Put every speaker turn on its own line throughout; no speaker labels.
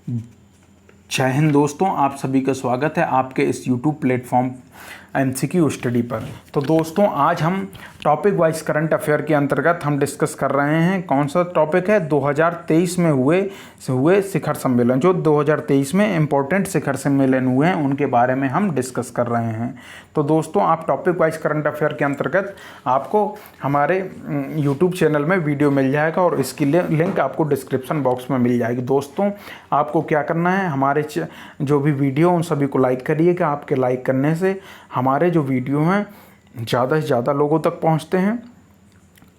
जय हिंद दोस्तों, आप सभी का स्वागत है आपके इस YouTube प्लेटफॉर्म MCQ स्टडी पर। तो दोस्तों, आज हम टॉपिक वाइज करंट अफेयर के अंतर्गत हम डिस्कस कर रहे हैं। कौन सा टॉपिक है? 2023 में हुए शिखर सम्मेलन। जो 2023 में इम्पोर्टेंट शिखर सम्मेलन हुए हैं उनके बारे में हम डिस्कस कर रहे हैं। तो दोस्तों, आप टॉपिक वाइज करंट अफेयर के अंतर्गत आपको हमारे YouTube चैनल में वीडियो मिल जाएगा और इसकी लिंक आपको डिस्क्रिप्शन बॉक्स में मिल जाएगी। दोस्तों, आपको क्या करना है, हमारे जो भी वीडियो उन सभी को लाइक करिएगा। आपके लाइक करने से हमारे जो वीडियो हैं ज़्यादा से ज़्यादा लोगों तक पहुंचते हैं।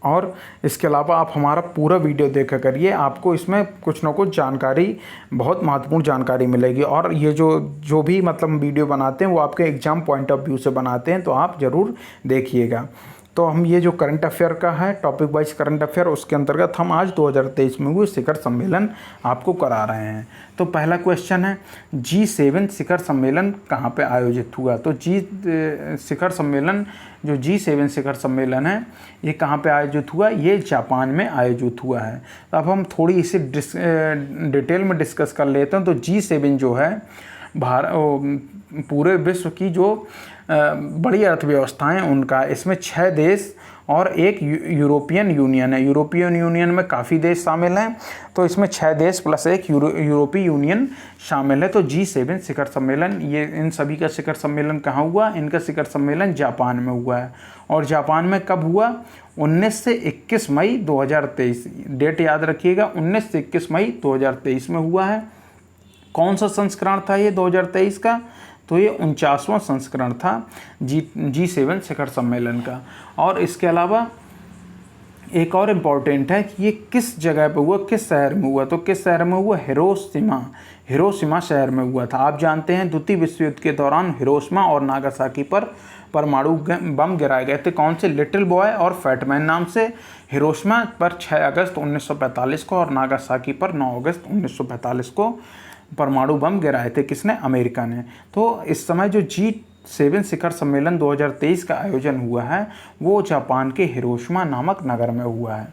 और इसके अलावा आप हमारा पूरा वीडियो देखा करिए, आपको इसमें कुछ ना कुछ जानकारी, बहुत महत्वपूर्ण जानकारी मिलेगी। और ये जो भी मतलब वीडियो बनाते हैं वो आपके एग्ज़ाम पॉइंट ऑफ व्यू से बनाते हैं, तो आप ज़रूर देखिएगा। तो हम ये जो करंट अफेयर का है, टॉपिक वाइज करंट अफेयर, उसके अंतर्गत हम आज 2023 में हुए शिखर सम्मेलन आपको करा रहे हैं। तो पहला क्वेश्चन है, G7 शिखर सम्मेलन कहाँ पे आयोजित हुआ? तो शिखर सम्मेलन, जो G7 शिखर सम्मेलन है, ये कहाँ पे आयोजित हुआ? ये जापान में आयोजित हुआ है। तो अब हम थोड़ी इसे डिटेल में डिस्कस कर लेते हैं। तो G7 जो है पूरे विश्व की जो बड़ी अर्थव्यवस्थाएं उनका, इसमें 6 देश और एक यूरोपियन यूनियन है। यूरोपियन यूनियन में काफ़ी देश शामिल हैं, तो इसमें 6 देश प्लस एक यूरोपीय यूनियन शामिल है। तो G7 शिखर सम्मेलन, ये इन सभी का शिखर सम्मेलन कहाँ हुआ? इनका शिखर सम्मेलन जापान में हुआ है। और जापान में कब हुआ? 19 से 21 मई 2023। डेट याद रखिएगा, 19 से 21 मई 2023 में हुआ है। कौन सा संस्करण था ये 2023 का? तो ये 49वां संस्करण था G7 शिखर सम्मेलन का। और इसके अलावा एक और इम्पॉर्टेंट है कि ये किस जगह पे हुआ, किस शहर में हुआ? तो किस शहर में हुआ? हिरोशिमा शहर में हुआ था। आप जानते हैं द्वितीय विश्व युद्ध के दौरान हिरोशिमा और नागासाकी पर परमाणु बम गिराए गए थे। कौन से? लिटिल बॉय और फैटमैन नाम से। हिरोशिमा पर 6 अगस्त 1945 को और नागासाकी पर 9 अगस्त 1945 को परमाणु बम गिराए थे। किसने? अमेरिका ने। तो इस समय जो G7 शिखर सम्मेलन 2023 का आयोजन हुआ है वो जापान के हिरोशिमा नामक नगर में हुआ है।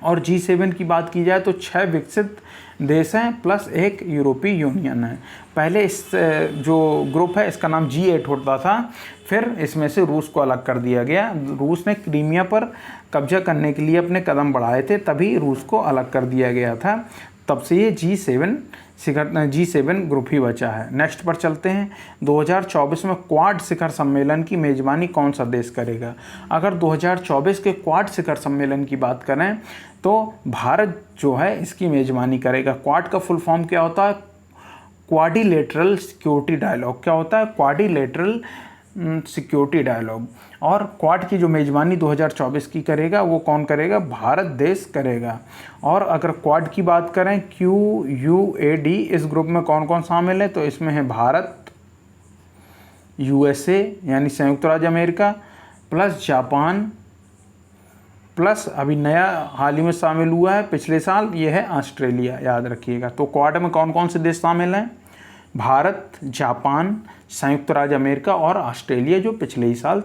और G7 की बात की जाए तो 6 विकसित देश हैं प्लस एक यूरोपीय यूनियन है। पहले इस जो ग्रुप है इसका नाम G8 होता था, फिर इसमें से रूस को अलग कर दिया गया। रूस ने क्रीमिया पर कब्जा करने के लिए अपने कदम बढ़ाए थे, तभी रूस को अलग कर दिया गया था। तब से ये G7 ग्रुप ही बचा है। नेक्स्ट पर चलते हैं। 2024 में क्वाड शिखर सम्मेलन की मेज़बानी कौन सा देश करेगा? अगर 2024 के क्वाड शिखर सम्मेलन की बात करें तो भारत जो है इसकी मेज़बानी करेगा। क्वाड का फुल फॉर्म क्या होता है? Quadrilateral security dialogue. क्या होता है? Quadrilateral security dialogue. और क्वाड की जो मेज़बानी 2024 की करेगा वो कौन करेगा? भारत देश करेगा। और अगर क्वाड की बात करें, QUAD, इस ग्रुप में कौन कौन शामिल है? तो इसमें है भारत, USA यानी संयुक्त राज्य अमेरिका, प्लस जापान, प्लस अभी नया हाल ही में शामिल हुआ है पिछले साल, ये है ऑस्ट्रेलिया। याद रखिएगा। तो क्वाड में कौन कौन से देश शामिल हैं? भारत, जापान, संयुक्त राज्य अमेरिका और ऑस्ट्रेलिया, जो पिछले ही साल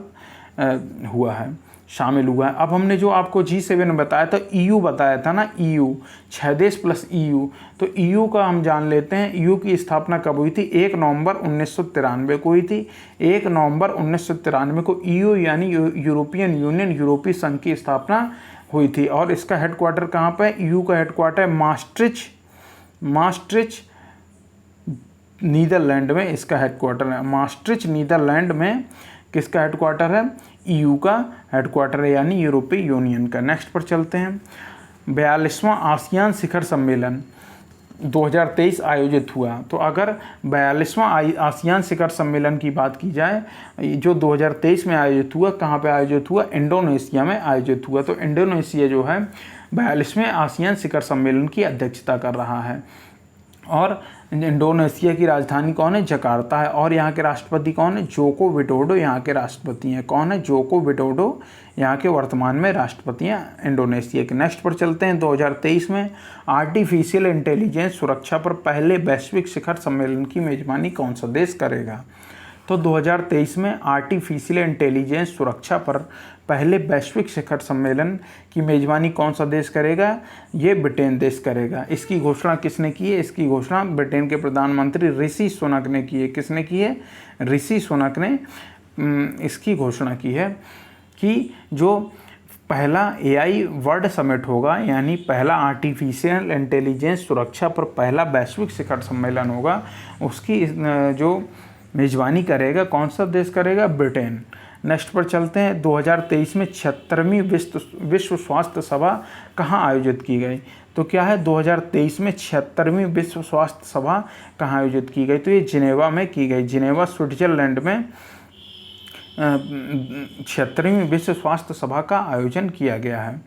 शामिल हुआ है। अब हमने जो आपको G7 में बताया था, EU बताया था ना, EU 6 देश प्लस EU। तो EU का हम जान लेते हैं। EU की स्थापना कब हुई थी? 1 नवंबर 1993 को हुई थी। 1 नवंबर 1993 को EU यानी यूरोपियन यूनियन, यूरोपीय संघ की स्थापना हुई थी। और इसका हेडक्वार्टर कहाँ पर है? EU का हेडक्वार्टर है मास्ट्रिच नीदरलैंड में। इसका हेडक्वार्टर है मास्ट्रिच नीदरलैंड में। किसका हेडक्वार्टर है? EU का हेडक्वार्टर है, यानी यूरोपीय यूनियन का। नेक्स्ट पर चलते हैं। 42वां आसियान शिखर सम्मेलन 2023 आयोजित हुआ। तो अगर 42वां आसियान शिखर सम्मेलन की बात की जाए, जो 2023 में आयोजित हुआ, कहाँ पे आयोजित हुआ? इंडोनेशिया में आयोजित हुआ। तो इंडोनेशिया जो है 42वें आसियान शिखर सम्मेलन की अध्यक्षता कर रहा है। और इंडोनेशिया की राजधानी कौन है? जकार्ता है। और यहाँ के राष्ट्रपति कौन है? जोको विडोडो यहाँ के राष्ट्रपति हैं। कौन है? जोको विडोडो यहाँ के वर्तमान में राष्ट्रपति हैं इंडोनेशिया के। नेक्स्ट पर चलते हैं। 2023 में आर्टिफिशियल इंटेलिजेंस सुरक्षा पर पहले वैश्विक शिखर सम्मेलन की मेजबानी कौन सा देश करेगा? तो 2023 में आर्टिफिशियल इंटेलिजेंस सुरक्षा पर पहले वैश्विक शिखर सम्मेलन की मेजबानी कौन सा देश करेगा? ये ब्रिटेन देश करेगा। इसकी घोषणा किसने की है? इसकी घोषणा ब्रिटेन के प्रधानमंत्री ऋषि सुनक ने की है। किसने की है? ऋषि सुनक ने इसकी घोषणा की है कि जो पहला AI वर्ल्ड समिट होगा, यानी पहला आर्टिफिशियल इंटेलिजेंस सुरक्षा पर पहला वैश्विक शिखर सम्मेलन होगा, उसकी जो मेजबानी करेगा कौन सा देश करेगा? ब्रिटेन। नेक्स्ट पर चलते हैं। 2023 में 76वीं विश्व स्वास्थ्य सभा कहाँ आयोजित की गई? तो क्या है? 2023 में 76वीं विश्व स्वास्थ्य सभा कहाँ आयोजित की गई? तो ये जिनेवा में की गई। जिनेवा स्विट्जरलैंड में 76वीं विश्व स्वास्थ्य सभा का आयोजन किया गया है।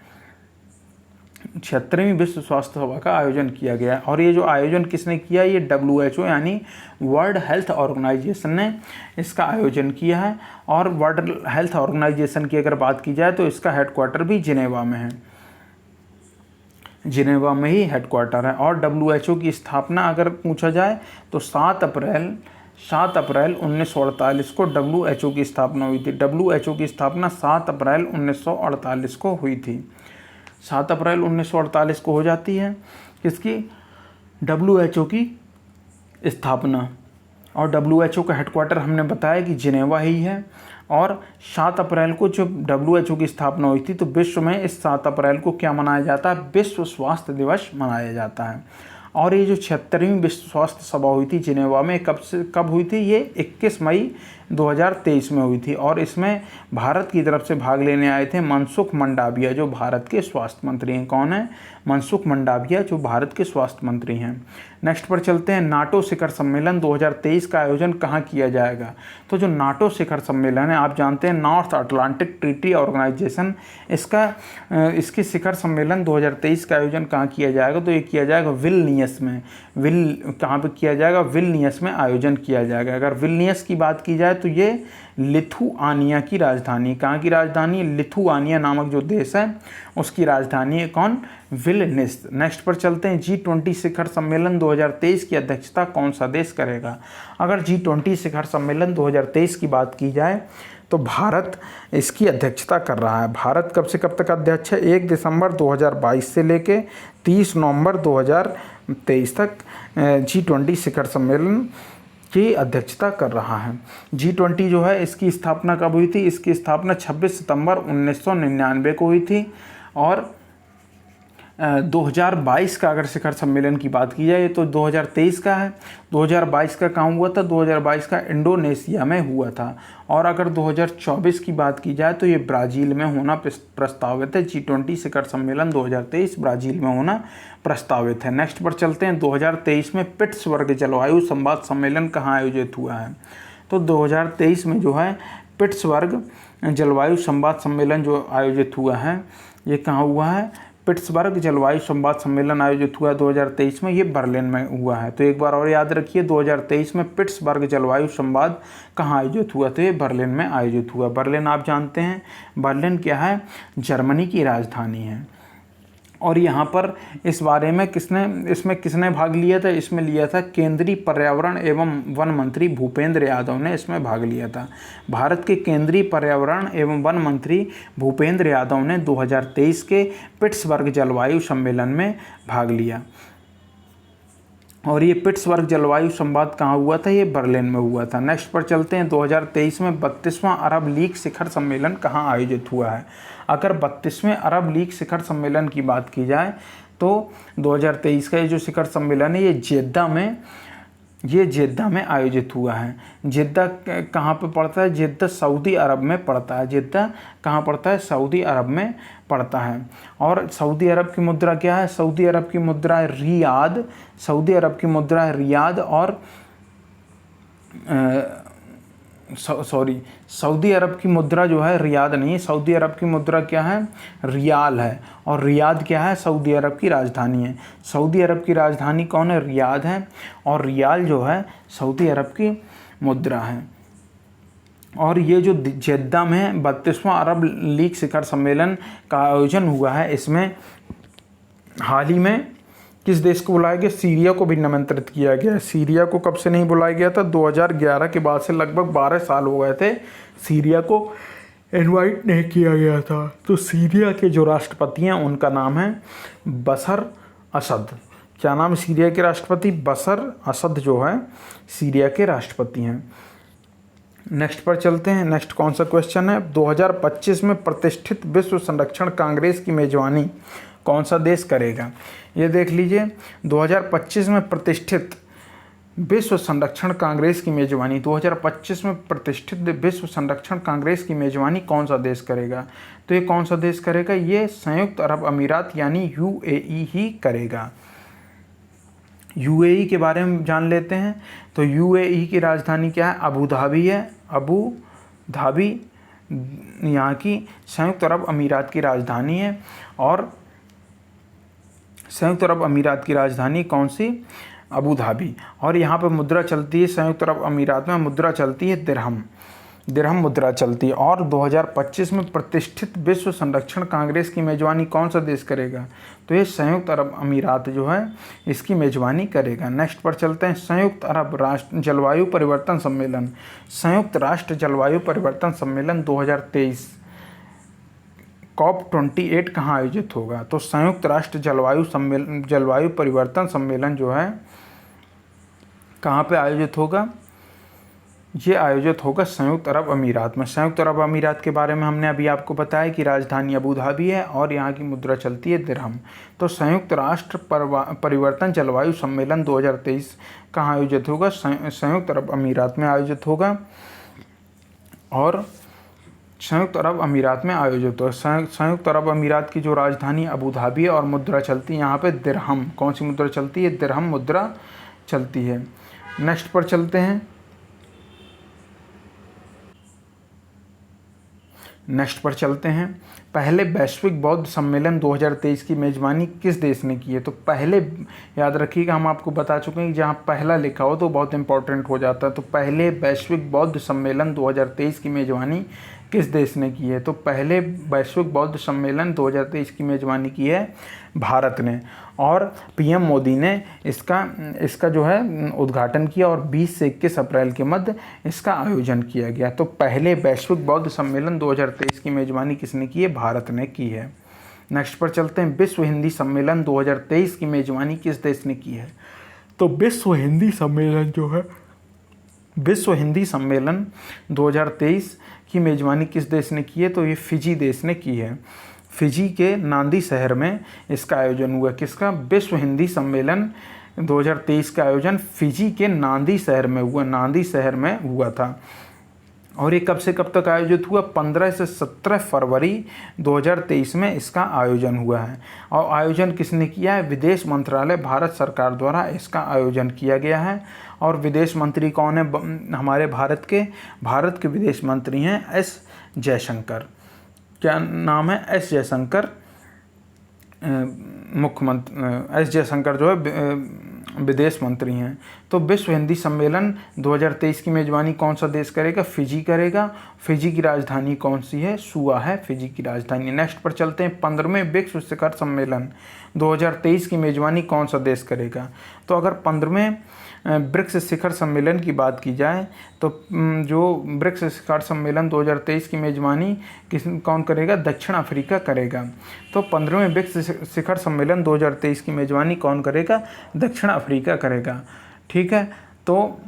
76वीं विश्व स्वास्थ्य सभा का आयोजन किया गया है। और ये जो आयोजन किसने किया? ये WHO यानी वर्ल्ड हेल्थ ऑर्गेनाइजेशन ने इसका आयोजन किया है। और वर्ल्ड हेल्थ ऑर्गेनाइजेशन की अगर बात की जाए तो इसका हेडक्वार्टर भी जिनेवा में है। जिनेवा में ही हेडक्वार्टर है। और WHO की स्थापना अगर पूछा जाए तो 7 अप्रैल 1948 को WHO की स्थापना हुई थी। WHO की स्थापना 7 अप्रैल 1948 को हुई थी। 7 अप्रैल 1948 को हो जाती है किसकी? WHO की स्थापना। और WHO का हेडक्वार्टर हमने बताया कि जिनेवा ही है। और 7 अप्रैल को जब WHO की स्थापना हुई थी तो विश्व में इस 7 अप्रैल को क्या मनाया जाता है? विश्व स्वास्थ्य दिवस मनाया जाता है। और ये जो 76वीं विश्व स्वास्थ्य सभा हुई थी जिनेवा में, कब हुई थी? ये 21 मई 2023 में हुई थी। और इसमें भारत की तरफ से भाग लेने आए थे मनसुख मंडाविया, जो भारत के स्वास्थ्य मंत्री हैं। कौन है? मनसुख मंडाविया, जो भारत के स्वास्थ्य मंत्री हैं। नेक्स्ट पर चलते हैं। नाटो शिखर सम्मेलन 2023 का आयोजन कहाँ किया जाएगा? तो जो नाटो शिखर सम्मेलन है, आप जानते हैं नॉर्थ अटलांटिक ट्रीटी ऑर्गेनाइजेशन, इसके शिखर सम्मेलन 2023 का आयोजन कहाँ किया जाएगा? तो ये किया जाएगा विलनियस में। कहाँ पे किया जाएगा? विलनियस में आयोजन किया जाएगा। अगर विलनियस की बात की जाए तो ये लिथुआनिया की राजधानी, कहाँ की राजधानी? लिथुआनिया नामक जो देश है उसकी राजधानी है। कौन? विलनियस। नेक्स्ट पर चलते हैं। G20 शिखर सम्मेलन 2023 की अध्यक्षता कौन सा देश करेगा? अगर G20 शिखर सम्मेलन 2023 की बात की जाए तो भारत इसकी अध्यक्षता कर रहा है। भारत कब से कब तक अध्यक्ष है? 1 दिसंबर 2022 से लेके 30 नवंबर 2023 तक G20 शिखर सम्मेलन की अध्यक्षता कर रहा है। G20 जो है इसकी स्थापना कब हुई थी? इसकी स्थापना 26 सितंबर 1999 को हुई थी। और 2022 का अगर शिखर सम्मेलन की बात की जाए तो 2023 का है। 2022 का कहाँ हुआ था? 2022 का इंडोनेशिया में हुआ था। और अगर 2024 की बात की जाए तो ये ब्राज़ील में होना प्रस्तावित है। G20 शिखर सम्मेलन 2023 ब्राज़ील में होना प्रस्तावित है। नेक्स्ट पर चलते हैं। 2023 में पिट्सबर्ग जलवायु संवाद सम्मेलन कहाँ आयोजित हुआ है? तो 2023 में जो है पिट्सबर्ग जलवायु संवाद सम्मेलन जो आयोजित हुआ है, ये कहाँ हुआ है? पिट्सबर्ग जलवायु संवाद सम्मेलन आयोजित हुआ 2023 में, ये बर्लिन में हुआ है। तो एक बार और याद रखिए, 2023 में पिट्सबर्ग जलवायु संवाद कहाँ आयोजित हुआ? तो ये बर्लिन में आयोजित हुआ। बर्लिन आप जानते हैं, बर्लिन क्या है? जर्मनी की राजधानी है। और यहाँ पर इस बारे में इसमें किसने भाग लिया था? इसमें लिया था केंद्रीय पर्यावरण एवं वन मंत्री भूपेंद्र यादव ने इसमें भाग लिया था। भारत के केंद्रीय पर्यावरण एवं वन मंत्री भूपेंद्र यादव ने 2023 के पिट्सबर्ग जलवायु सम्मेलन में भाग लिया। और ये पिट्सबर्ग जलवायु संवाद कहाँ हुआ था? ये बर्लिन में हुआ था। नेक्स्ट पर चलते हैं। 2023 में 32वां अरब लीग शिखर सम्मेलन कहाँ आयोजित हुआ है? अगर 32वें अरब लीग शिखर सम्मेलन की बात की जाए तो 2023 का ये जो शिखर सम्मेलन है ये जेद्दा में आयोजित हुआ है। जेद्दा कहाँ पे पड़ता है? जेद्दा सऊदी अरब में पड़ता है। जेद्दा कहाँ पड़ता है? सऊदी अरब में पड़ता है। और सऊदी अरब की मुद्रा क्या है? सऊदी अरब की मुद्रा है रियाद। सऊदी अरब की मुद्रा है रियाद। और सऊदी अरब की मुद्रा जो है रियाद नहीं है, सऊदी अरब की मुद्रा क्या है? रियाल है। और रियाद क्या है? सऊदी अरब की राजधानी है। सऊदी अरब की राजधानी कौन है? रियाद है। और रियाल जो है सऊदी अरब की मुद्रा है। और ये जो जेद्दा में 32वां अरब लीग शिखर सम्मेलन का आयोजन हुआ है, इसमें हाल ही में किस देश को बुलाया गया? सीरिया को भी निमंत्रित किया गया है। सीरिया को कब से नहीं बुलाया गया था? 2011 के बाद से लगभग 12 साल हो गए थे सीरिया को इनवाइट नहीं किया गया था। तो सीरिया के जो राष्ट्रपति हैं उनका नाम है बशर असद। क्या नाम है सीरिया के राष्ट्रपति? बशर असद जो है सीरिया के राष्ट्रपति हैं। नेक्स्ट पर चलते हैं। नेक्स्ट कौन सा क्वेश्चन है? 2025 में प्रतिष्ठित विश्व संरक्षण कांग्रेस की मेजबानी कौन सा देश करेगा? ये देख लीजिए, 2025 में प्रतिष्ठित विश्व संरक्षण कांग्रेस की मेजबानी, 2025 में प्रतिष्ठित विश्व संरक्षण कांग्रेस की मेजबानी कौन सा देश करेगा? तो ये कौन सा देश करेगा? ये संयुक्त अरब अमीरात यानी यूएई ही करेगा। यूएई के बारे में जान लेते हैं। तो यूएई की राजधानी क्या है? अबू धाबी है। अबू धाबी यहाँ की संयुक्त अरब अमीरात की राजधानी है। और संयुक्त अरब अमीरात की राजधानी कौन सी? Abu Dhabi. और यहाँ पर मुद्रा चलती है, संयुक्त अरब अमीरात में मुद्रा चलती है दिरहम मुद्रा चलती है। और 2025 में प्रतिष्ठित विश्व संरक्षण कांग्रेस की मेजबानी कौन सा देश करेगा? तो ये संयुक्त अरब अमीरात जो है इसकी मेजबानी करेगा। नेक्स्ट पर चलते हैं। संयुक्त अरब राष्ट्र जलवायु परिवर्तन सम्मेलन, संयुक्त राष्ट्र जलवायु परिवर्तन सम्मेलन 2023 COP28 कहाँ आयोजित होगा? तो संयुक्त राष्ट्र जलवायु परिवर्तन सम्मेलन जो है कहाँ पे आयोजित होगा? ये आयोजित होगा संयुक्त अरब अमीरात में। संयुक्त अरब अमीरात के बारे में हमने अभी आपको बताया कि राजधानी अबू धाबी है और यहाँ की मुद्रा चलती है दिरहम। तो संयुक्त राष्ट्र परिवर्तन जलवायु सम्मेलन 2023 कहाँ आयोजित होगा? संयुक्त अरब अमीरात में आयोजित होगा। और संयुक्त अरब अमीरात में आयोजित हो। संयुक्त अरब अमीरात की जो राजधानी अबू धाबी है और मुद्रा चलती है यहाँ पे दिरहम। कौन सी मुद्रा चलती है? दिरहम मुद्रा चलती है। नेक्स्ट पर चलते हैं। पहले वैश्विक बौद्ध सम्मेलन 2023 की मेजबानी किस देश ने की है? तो पहले याद रखिएगा, हम आपको बता चुके हैं कि जहाँ पहला लिखा हो तो बहुत इंपॉर्टेंट हो जाता है। तो पहले वैश्विक बौद्ध सम्मेलन 2023 की मेजबानी किस देश ने की है? तो पहले वैश्विक बौद्ध सम्मेलन 2023 की मेजबानी की है भारत ने। और पीएम मोदी ने इसका जो है उद्घाटन किया और 20 से 21 अप्रैल के मध्य इसका आयोजन किया गया। तो पहले वैश्विक बौद्ध सम्मेलन 2023 की मेजबानी किसने की है? भारत ने की है। नेक्स्ट पर चलते हैं। विश्व हिंदी सम्मेलन 2023 की मेजबानी किस देश ने की है? तो विश्व हिंदी सम्मेलन 2023 की मेजबानी किस देश ने की है? तो ये फिजी देश ने की है। फिजी के नांदी शहर में इसका आयोजन हुआ। किसका? विश्व हिंदी सम्मेलन 2023 का आयोजन फिजी के नांदी शहर में हुआ था। और ये कब से कब तक आयोजित हुआ? 15 से 17 फरवरी 2023 में इसका आयोजन हुआ है। और आयोजन किसने किया है? विदेश मंत्रालय भारत सरकार द्वारा इसका आयोजन किया गया है। और विदेश मंत्री कौन है? हमारे भारत के विदेश मंत्री हैं एस जयशंकर। क्या नाम है? एस जयशंकर। मुख्यमंत्री एस जयशंकर जो है विदेश मंत्री हैं। तो विश्व हिंदी सम्मेलन 2023 की मेजबानी कौन सा देश करेगा? फिजी करेगा। फिजी की राजधानी कौन सी है? सुआ है फिजी की राजधानी। नेक्स्ट पर चलते हैं। 15वें विश्व शिखर सम्मेलन 2023 की मेजबानी कौन सा देश करेगा? तो अगर 15वें ब्रिक्स शिखर सम्मेलन की बात की जाए तो जो ब्रिक्स शिखर सम्मेलन 2023 की मेजबानी कौन करेगा? दक्षिण अफ्रीका करेगा। तो 15वें ब्रिक्स शिखर सम्मेलन 2023 की मेजबानी कौन करेगा? दक्षिण अफ्रीका करेगा। ठीक है, तो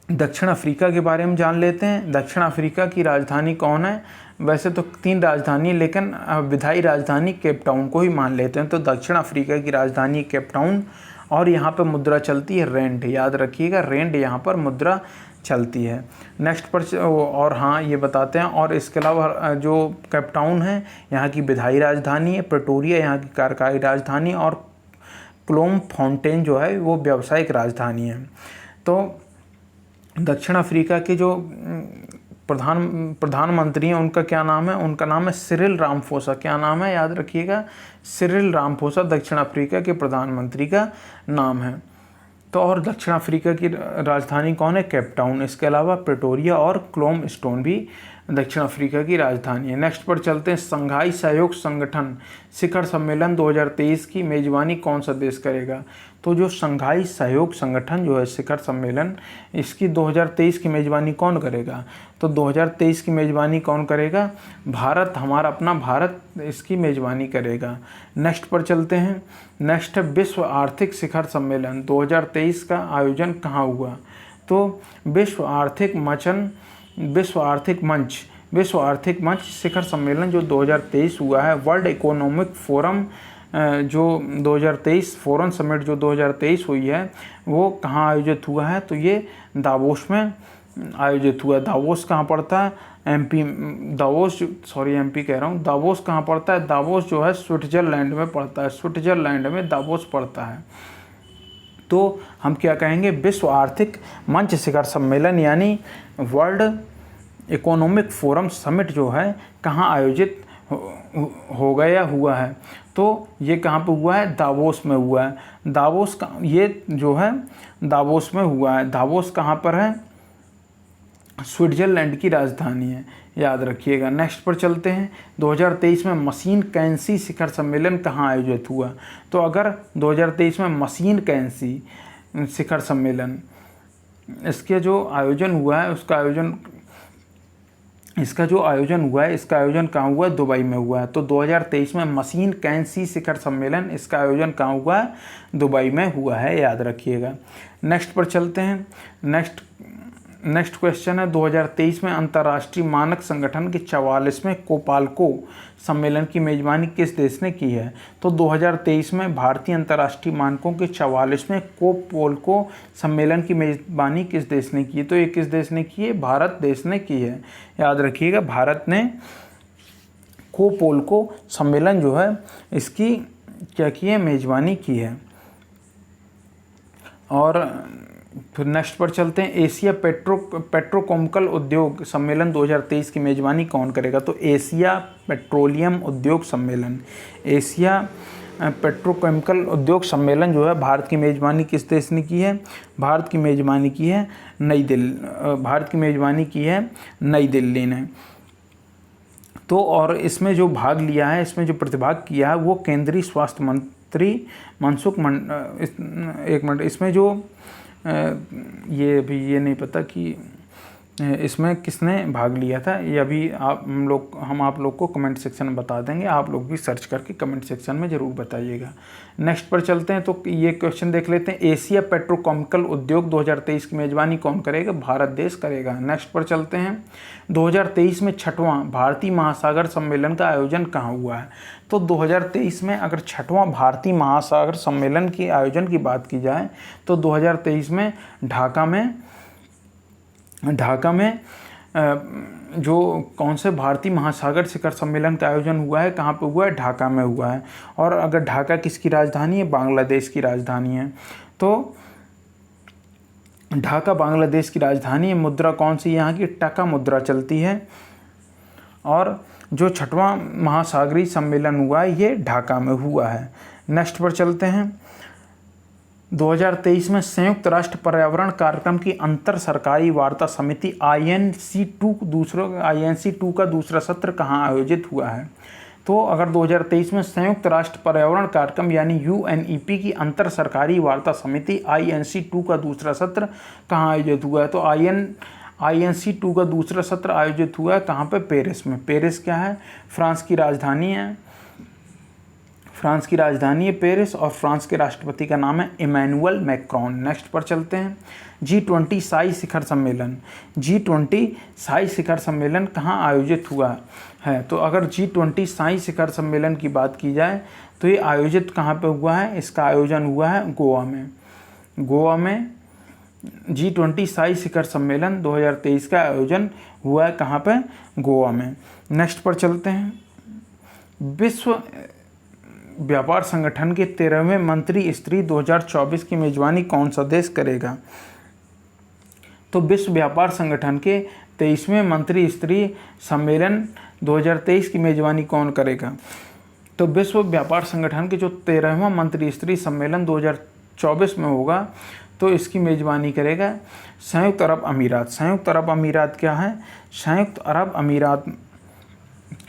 दक्षिण अफ्रीका के बारे में जान लेते हैं। दक्षिण अफ्रीका की राजधानी कौन है? वैसे तो 3 राजधानी, लेकिन विधायी राजधानी केप टाउन को ही मान लेते हैं। तो दक्षिण अफ्रीका की राजधानी केप टाउन। और यहाँ पर मुद्रा चलती है रेंड। याद रखिएगा, रेंड यहाँ पर मुद्रा चलती है। नेक्स्ट पर और हाँ ये बताते हैं। और इसके अलावा जो केप टाउन है यहाँ की विधायी राजधानी है। प्रिटोरिया यहाँ की कार्यकारी राजधानी। और क्लोम फाउंटेन जो है वो व्यावसायिक राजधानी है। तो दक्षिण अफ्रीका के जो प्रधानमंत्री हैं उनका क्या नाम है? उनका नाम है सिरिल रामफोसा। क्या नाम है? याद रखिएगा, सिरिल रामफोसा दक्षिण अफ्रीका के प्रधानमंत्री का नाम है। तो और दक्षिण अफ्रीका की राजधानी कौन है? Cape Town. इसके अलावा प्रिटोरिया और क्लोम स्टोन भी दक्षिण अफ्रीका की राजधानी है। नेक्स्ट पर चलते हैं, संघाई सहयोग संगठन शिखर सम्मेलन 2023 की मेजबानी कौन सा देश करेगा? तो जो संघाई सहयोग संगठन जो है शिखर सम्मेलन, इसकी 2023 की मेजबानी कौन करेगा? तो 2023 की मेजबानी कौन करेगा? भारत, हमारा अपना भारत इसकी मेजबानी करेगा। नेक्स्ट पर चलते हैं, नेक्स्ट है विश्व आर्थिक शिखर सम्मेलन 2023 का आयोजन कहाँ हुआ? तो विश्व आर्थिक मंच शिखर सम्मेलन जो 2023 हुआ है, वर्ल्ड इकोनॉमिक फोरम जो 2023 फोरम समिट जो 2023 हुई है, वो कहाँ आयोजित हुआ है? तो ये दावोस में आयोजित हुआ है। दावोस कहाँ पड़ता है? एमपी कह रहा हूँ, दावोस कहाँ पड़ता है? दावोस जो है स्विट्जरलैंड में पड़ता है, स्विट्जरलैंड में दावोस पड़ता है। तो हम क्या कहेंगे? विश्व आर्थिक मंच शिखर सम्मेलन यानी वर्ल्ड इकोनॉमिक फोरम समिट जो है कहाँ आयोजित हो गया हुआ है? तो ये कहाँ पे हुआ है? दावोस में हुआ है। दावोस का ये जो है दावोस में हुआ है। दावोस कहाँ पर है? स्विट्जरलैंड की राजधानी है, याद रखिएगा। नेक्स्ट पर चलते हैं, 2023 में मशीन कैंसी शिखर सम्मेलन कहाँ आयोजित हुआ? तो अगर 2023 में मशीन कैंसी शिखर सम्मेलन इसके जो आयोजन हुआ है इसका जो आयोजन हुआ है इसका आयोजन कहाँ हुआ है? दुबई में हुआ है। तो 2023 में मशीन कैंसी शिखर सम्मेलन इसका आयोजन कहाँ हुआ है? दुबई में हुआ है, याद रखिएगा। नेक्स्ट पर चलते हैं, नेक्स्ट क्वेश्चन है, 2023 में अंतर्राष्ट्रीय मानक संगठन के 44वें कोपाल्को सम्मेलन की मेजबानी किस देश ने की है? तो 2023 में भारतीय अंतर्राष्ट्रीय मानकों के 44वें कोपाल्को सम्मेलन की मेजबानी किस देश ने की है? तो ये किस देश ने की है? भारत देश ने की है, याद रखिएगा। भारत ने कोपाल्को सम्मेलन जो है इसकी क्या की है? मेजबानी की है। और फिर नेक्स्ट पर चलते हैं, एशिया पेट्रोकेमिकल उद्योग सम्मेलन 2023 की मेजबानी कौन करेगा? तो एशिया पेट्रोलियम उद्योग सम्मेलन, एशिया पेट्रोकेमिकल उद्योग सम्मेलन जो है भारत की मेजबानी किस देश ने की है? भारत की मेजबानी की है नई दिल्ली ने। तो और इसमें जो भाग लिया है, इसमें जो प्रतिभाग किया है वो केंद्रीय स्वास्थ्य मंत्री एक मिनट, इसमें जो ये अभी ये नहीं पता कि इसमें किसने भाग लिया था, ये अभी हम आप लोग को कमेंट सेक्शन में बता देंगे। आप लोग भी सर्च करके कमेंट सेक्शन में ज़रूर बताइएगा। नेक्स्ट पर चलते हैं, तो ये क्वेश्चन देख लेते हैं, एशिया पेट्रोकेमिकल उद्योग 2023 की मेजबानी कौन करेगा? भारत देश करेगा। नेक्स्ट पर चलते हैं, 2023 में 6वां भारतीय महासागर सम्मेलन का आयोजन कहाँ हुआ है? तो 2023 में अगर 6वां भारतीय महासागर सम्मेलन के आयोजन की बात की जाए तो 2023 में ढाका में जो कौन से भारतीय महासागर शिखर सम्मेलन का आयोजन हुआ है, कहाँ पे हुआ है? ढाका में हुआ है। और अगर ढाका किसकी राजधानी है? बांग्लादेश की राजधानी है। तो ढाका बांग्लादेश की राजधानी है। मुद्रा कौन सी यहाँ की? टका मुद्रा चलती है। और जो 6वां महासागरीय सम्मेलन हुआ है ये ढाका में हुआ है। नेक्स्ट पर चलते हैं, 2023 में संयुक्त राष्ट्र पर्यावरण कार्यक्रम की अंतर सरकारी वार्ता समिति INC2 का दूसरा सत्र कहाँ आयोजित हुआ है? तो अगर 2023 में संयुक्त राष्ट्र पर्यावरण कार्यक्रम यानी UNEP की अंतर सरकारी वार्ता समिति INC2 का दूसरा सत्र कहाँ आयोजित हुआ है? तो INC2 का दूसरा सत्र आयोजित हुआ है कहाँ पे? पेरिस में। पेरिस क्या है? फ्रांस की राजधानी है। पेरिस, और फ्रांस के राष्ट्रपति का नाम है इमैनुअल मैक्रोन। नेक्स्ट पर चलते हैं, G20 शाई शिखर सम्मेलन कहाँ आयोजित हुआ है? तो अगर G20 शाई शिखर सम्मेलन की बात की जाए तो ये आयोजित कहाँ पे हुआ है? इसका आयोजन हुआ है गोवा में। G20 शाई शिखर सम्मेलन 2023 का आयोजन हुआ है कहाँ पे? गोवा में। नेक्स्ट पर चलते हैं, विश्व व्यापार संगठन के 13वें मंत्री स्तरीय 2024 की मेजबानी कौन सा देश करेगा? तो विश्व व्यापार संगठन के 23वें मंत्री स्तरीय सम्मेलन 2023 की मेजबानी कौन करेगा? तो विश्व व्यापार संगठन के जो 13वां मंत्री स्तरीय सम्मेलन 2024 में होगा तो इसकी मेज़बानी करेगा संयुक्त अरब अमीरात। संयुक्त अरब अमीरात क्या है? संयुक्त अरब अमीरात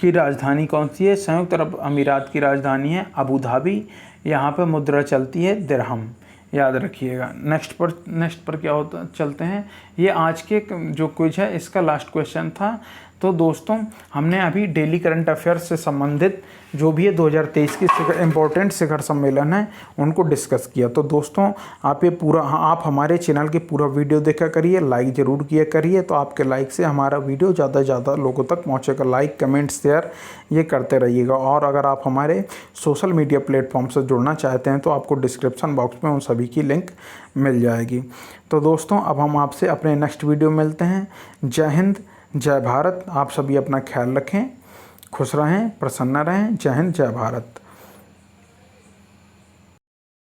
की राजधानी कौन सी है? संयुक्त अरब अमीरात की राजधानी है अबू धाबी। यहाँ पर मुद्रा चलती है दिरहम, याद रखिएगा। नेक्स्ट पर क्या होता, चलते हैं। ये आज के जो क्विज है इसका लास्ट क्वेश्चन था। तो दोस्तों हमने अभी डेली करंट अफेयर्स से संबंधित जो भी है 2023 की इम्पोर्टेंट शिखर सम्मेलन है उनको डिस्कस किया। तो दोस्तों आप हमारे चैनल के पूरा वीडियो देखा करिए, लाइक ज़रूर किया करिए। तो आपके लाइक से हमारा वीडियो ज़्यादा से ज़्यादा लोगों तक पहुंचेगा। लाइक, कमेंट, शेयर ये करते रहिएगा। और अगर आप हमारे सोशल मीडिया प्लेटफॉर्म से जुड़ना चाहते हैं तो आपको डिस्क्रिप्शन बॉक्स में उन सभी की लिंक मिल जाएगी। तो दोस्तों अब हम आपसे अपने नेक्स्ट वीडियो मिलते हैं। जय हिंद, जय भारत। आप सभी अपना ख्याल रखें, खुश रहें, प्रसन्न रहें। जय हिंद, जय भारत।